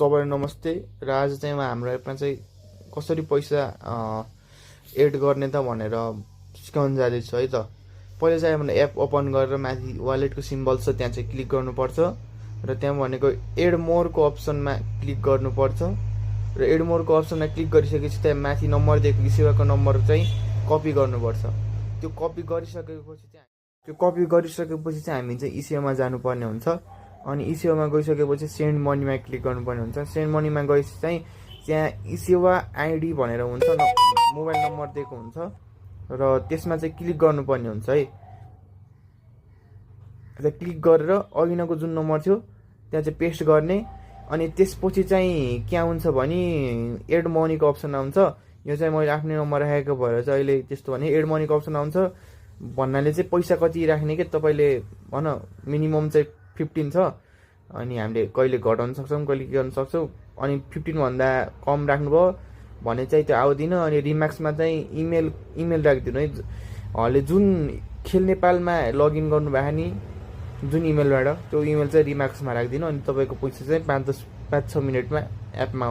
सबैलाई नमस्ते। र आज चाहिँ हाम्रो एपमा चाहिँ कसरी पैसा एड गर्ने त भनेर सिकाउन जाँदैछु है त। पहिला चाहिँ हामीले एप ओपन गरेर माथि वालेटको सिम्बल छ त्यहाँ चाहिँ क्लिक गर्नुपर्छ र त्यहाँ भनेको एड मोरको अप्सनमा क्लिक गर्नुपर्छ र एड मोरको अप्सनमा क्लिक गरिसकेपछि त्यहाँ माथि नम्बर दिएको सेवाको नम्बर चाहिँ कपी गर्नुपर्छ। त्यो कपी गरिसकेपछि चाहिँ हामी चाहिँ इसेवामा जानुपर्ने हुन्छ। अनि इसेवामा गइसकेपछि सेन्ड मनीमा क्लिक गर्नुपर्ने हुन्छ। सेन्ड मनीमा गएपछि चाहिँ त्यहाँ इसेवा आइडी भनेर हुन्छ, मोबाइल नम्बर दिएको हुन्छ र त्यसमा चाहिँ क्लिक गर्नुपर्ने हुन्छ है। त्यहाँ क्लिक गरेर अघिनको जुन नम्बर थियो त्यहाँ चाहिँ पेस्ट गर्ने। अनि त्यसपछि चाहिँ के हुन्छ भने एड मनीको अप्सन आउँछ। यो चाहिँ मैले आफ्नै नम्बर राखेको भएर चाहिँ अहिले त्यस्तो भने एड मनीको अप्सन आउँछ। भन्नाले चाहिँ पैसा कति राख्ने के तपाईँले भन, मिनिमम चाहिँ 15 छ। अनि हामीले कहिले घटाउन सक्छौँ, कहिले के गर्न सक्छौँ। अनि 15 भन्दा कम राख्नुभयो भने चाहिँ त्यो आउँदैन। अनि रिमार्क्समा चाहिँ इमेल राखिदिनु है।हरूले जुन खेल नेपालमा लगइन गर्नुभएको नि जुन इमेलबाट, त्यो इमेल चाहिँ रिमार्क्समा राखिदिनु। अनि तपाईँको पैसा चाहिँ 5-6 मिनटमा एपमा